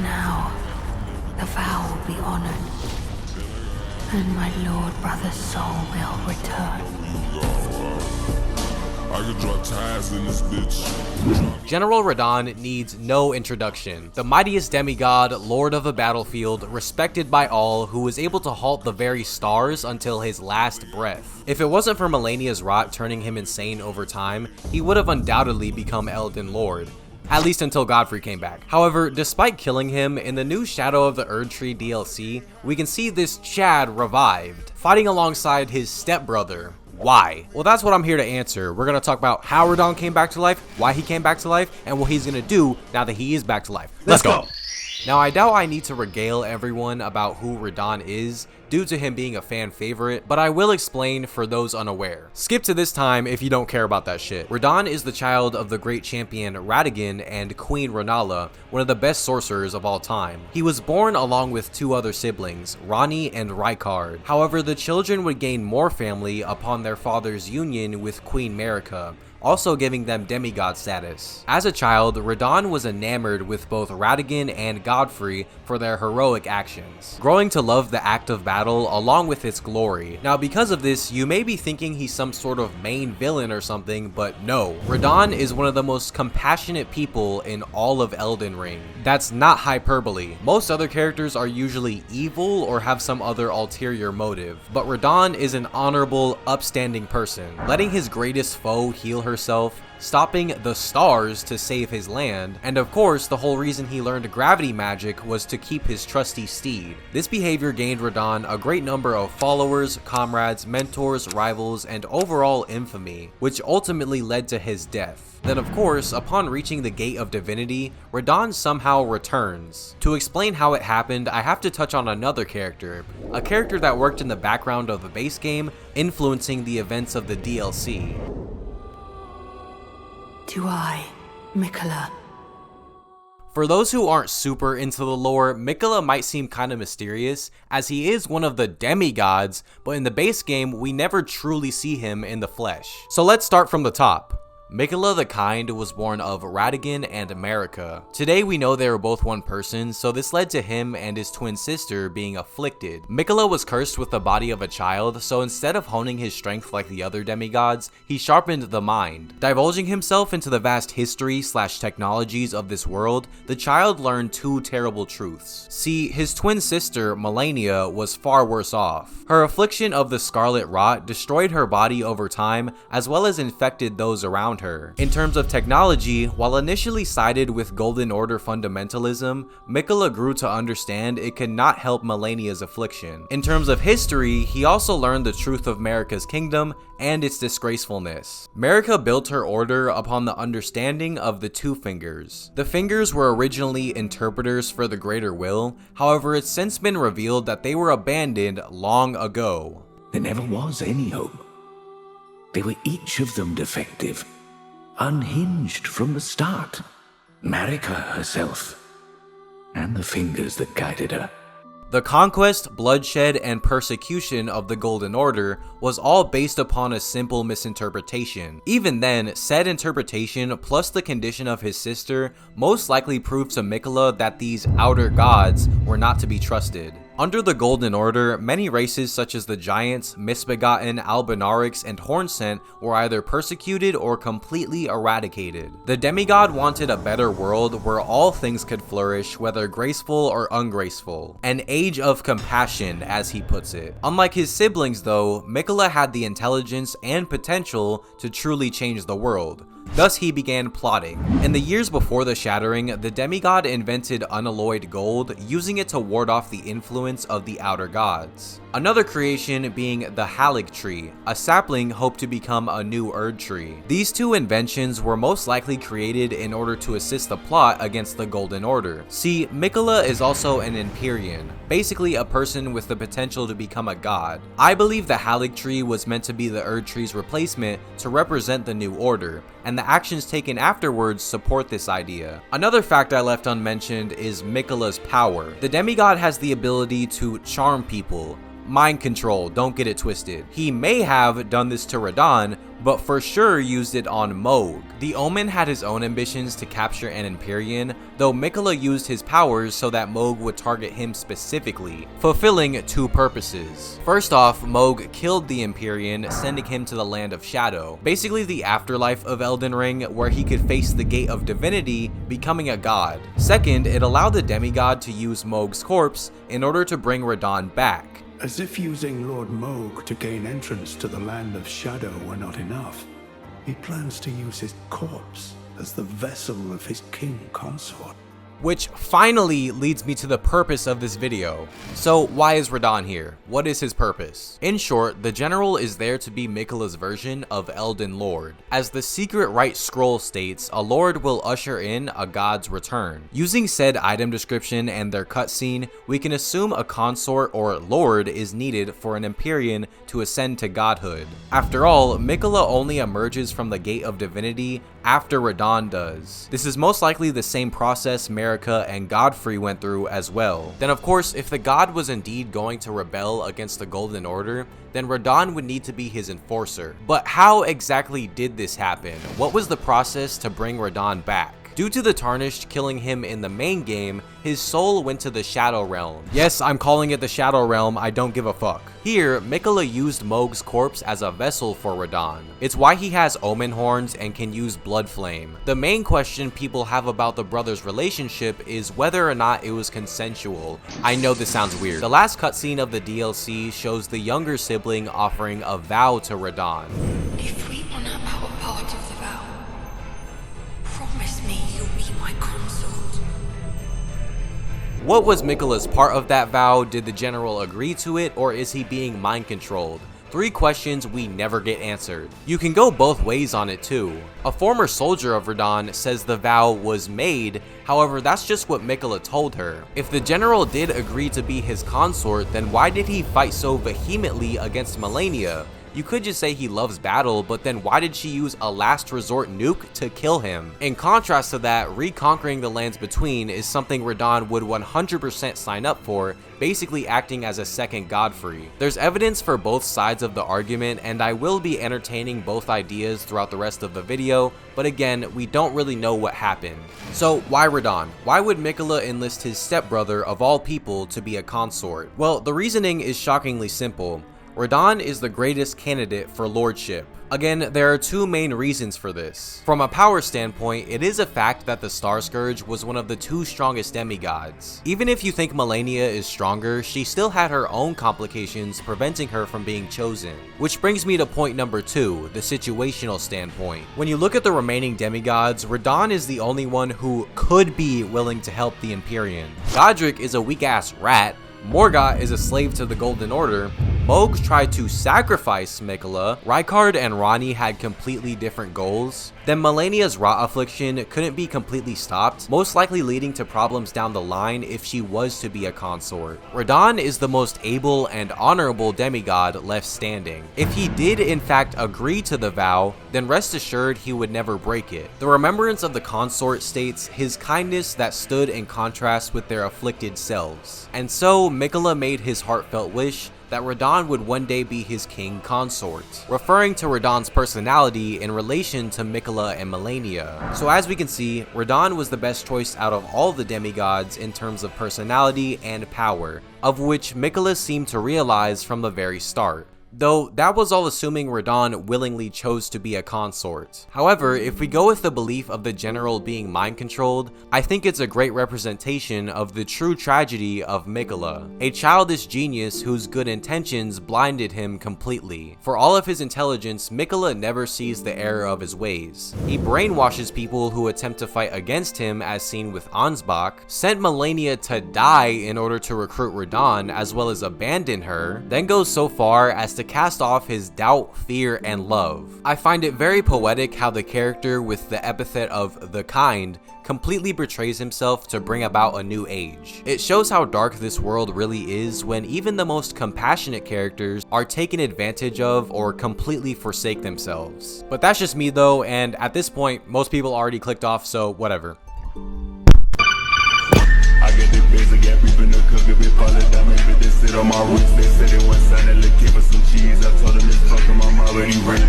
Now, the vow will be honored, and my lord brother's soul will return. I can draw ties in this bitch. General Radahn needs no introduction. The mightiest demigod, lord of the battlefield, respected by all, who was able to halt the very stars until his last breath. If it wasn't for Malenia's rot turning him insane over time, he would have undoubtedly become Elden Lord. At least until Godfrey came back. However, despite killing him, in the new Shadow of the Erdtree DLC, we can see this Chad revived, fighting alongside his stepbrother. Why? Well, that's what I'm here to answer. We're going to talk about how Radahn came back to life, why he came back to life, and what he's going to do now that he is back to life. Let's go! Now, I doubt I need to regale everyone about who Radahn is, due to him being a fan favorite, but I will explain for those unaware. Skip to this time if you don't care about that shit. Radahn is the child of the great champion Radahn and Queen Rennala, one of the best sorcerers of all time. He was born along with two other siblings, Ranni and Rykard. However, the children would gain more family upon their father's union with Queen Marika, also giving them demigod status. As a child, Radahn was enamored with both Radahn and Godfrey for their heroic actions, growing to love the act of battle along with its glory. Now, because of this, you may be thinking he's some sort of main villain or something, but no. Radahn is one of the most compassionate people in all of Elden Ring. That's not hyperbole. Most other characters are usually evil or have some other ulterior motive, but Radahn is an honorable, upstanding person, letting his greatest foe heal herself, stopping the stars to save his land, and of course, the whole reason he learned gravity magic was to keep his trusty steed. This behavior gained Radahn a great number of followers, comrades, mentors, rivals, and overall infamy, which ultimately led to his death. Then of course, upon reaching the Gate of Divinity, Radahn somehow returns. To explain how it happened, I have to touch on another character, a character that worked in the background of the base game, influencing the events of the DLC. To I, Miquella. For those who aren't super into the lore, Miquella might seem kinda mysterious, as he is one of the demigods, but in the base game, we never truly see him in the flesh. So let's start from the top. Miquella the Kind was born of Radahn and Marika. Today we know they were both one person, so this led to him and his twin sister being afflicted. Miquella was cursed with the body of a child, so instead of honing his strength like the other demigods, he sharpened the mind. Divulging himself into the vast history/technologies of this world, the child learned two terrible truths. See, his twin sister, Malenia, was far worse off. Her affliction of the Scarlet Rot destroyed her body over time, as well as infected those around her. In terms of technology, while initially sided with Golden Order fundamentalism, Miquella grew to understand it could not help Malenia's affliction. In terms of history, he also learned the truth of Marika's kingdom and its disgracefulness. Marika built her order upon the understanding of the two fingers. The fingers were originally interpreters for the greater will, however it's since been revealed that they were abandoned long ago. There never was any hope. They were each of them defective, unhinged from the start. Marika herself, and the fingers that guided her. The conquest, bloodshed, and persecution of the Golden Order was all based upon a simple misinterpretation. Even then, said interpretation plus the condition of his sister most likely proved to Miquella that these outer gods were not to be trusted. Under the Golden Order, many races such as the Giants, Misbegotten, Albinaurics, and Hornsent were either persecuted or completely eradicated. The demigod wanted a better world where all things could flourish, whether graceful or ungraceful. An age of compassion, as he puts it. Unlike his siblings though, Miquella had the intelligence and potential to truly change the world. Thus he began plotting. In the years before the Shattering, the demigod invented unalloyed gold, using it to ward off the influence of the outer gods. Another creation being the Halig tree, a sapling hoped to become a new Erdtree. These two inventions were most likely created in order to assist the plot against the Golden Order. See, Miquella is also an Empyrean, basically a person with the potential to become a god. I believe the Halig tree was meant to be the Erdtree's replacement to represent the new order, and the actions taken afterwards support this idea. Another fact I left unmentioned is Miquella's power. The demigod has the ability to charm people, mind control, don't get it twisted. He may have done this to Radahn, but for sure used it on Mohg. The Omen had his own ambitions to capture an Empyrean, though Miquella used his powers so that Mohg would target him specifically, fulfilling two purposes. First off, Mohg killed the Empyrean, sending him to the Land of Shadow, basically the afterlife of Elden Ring, where he could face the Gate of Divinity, becoming a god. Second, it allowed the demigod to use Mohg's corpse in order to bring Radahn back. As if using Lord Mohg to gain entrance to the Land of Shadow were not enough, he plans to use his corpse as the vessel of his king consort. Which finally leads me to the purpose of this video. So why is Radahn here? What is his purpose? In short, the general is there to be Miquella's version of Elden Lord. As the secret right scroll states, a lord will usher in a god's return. Using said item description and their cutscene, we can assume a consort or lord is needed for an Empyrean to ascend to godhood. After all, Miquella only emerges from the Gate of Divinity after Radahn does. This is most likely the same process Marika and Godfrey went through as well. Then of course, if the god was indeed going to rebel against the Golden Order, then Radahn would need to be his enforcer. But how exactly did this happen? What was the process to bring Radahn back? Due to the Tarnished killing him in the main game, his soul went to the Shadow Realm. Yes, I'm calling it the Shadow Realm, I don't give a fuck. Here, Miquella used Mohg's corpse as a vessel for Radahn. It's why he has Omen horns and can use Blood Flame. The main question people have about the brothers' relationship is whether or not it was consensual. I know this sounds weird. The last cutscene of the DLC shows the younger sibling offering a vow to Radahn. If we honor our part of the vow, promise me you'll be my consort. What was Miquella's part of that vow? Did the general agree to it, or is he being mind controlled? Three questions we never get answered. You can go both ways on it too. A former soldier of Radahn says the vow was made, however that's just what Miquella told her. If the general did agree to be his consort, then why did he fight so vehemently against Malenia? You could just say he loves battle, but then why did she use a last resort nuke to kill him? In contrast to that, reconquering the lands between is something Radahn would 100% sign up for, basically acting as a second Godfrey. There's evidence for both sides of the argument, and I will be entertaining both ideas throughout the rest of the video, but again, we don't really know what happened. So why Radahn? Why would Miquella enlist his stepbrother of all people to be a consort? Well, the reasoning is shockingly simple. Radahn is the greatest candidate for lordship. Again, there are two main reasons for this. From a power standpoint, it is a fact that the Star Scourge was one of the two strongest demigods. Even if you think Malenia is stronger, she still had her own complications preventing her from being chosen. Which brings me to point number 2, the situational standpoint. When you look at the remaining demigods, Radahn is the only one who could be willing to help the Empyrean. Godric is a weak-ass rat, Morgott is a slave to the Golden Order, Mohg tried to sacrifice Miquella, Rykard and Ranni had completely different goals, then Malenia's rot affliction couldn't be completely stopped, most likely leading to problems down the line if she was to be a consort. Radahn is the most able and honorable demigod left standing. If he did in fact agree to the vow, then rest assured he would never break it. The remembrance of the consort states his kindness that stood in contrast with their afflicted selves. And so Miquella made his heartfelt wish that Radahn would one day be his king consort, referring to Radahn's personality in relation to Miquella and Malenia. So as we can see, Radahn was the best choice out of all the demigods in terms of personality and power, of which Miquella seemed to realize from the very start. Though that was all assuming Radahn willingly chose to be a consort. However, if we go with the belief of the general being mind controlled, I think it's a great representation of the true tragedy of Miquella, a childish genius whose good intentions blinded him completely. For all of his intelligence, Miquella never sees the error of his ways. He brainwashes people who attempt to fight against him, as seen with Ansbach, sent Malenia to die in order to recruit Radahn as well as abandon her, then goes so far as to cast off his doubt, fear, and love. I find it very poetic how the character with the epithet of the kind completely betrays himself to bring about a new age. It shows how dark this world really is when even the most compassionate characters are taken advantage of or completely forsake themselves. But that's just me though, and at this point, most people already clicked off, so whatever. I get the biz, I get reaping the cook it, big fall of diamond, but they sit on my wrist. They said it was sign, look, give us some cheese. I told them it's fucking my mom, but he ran.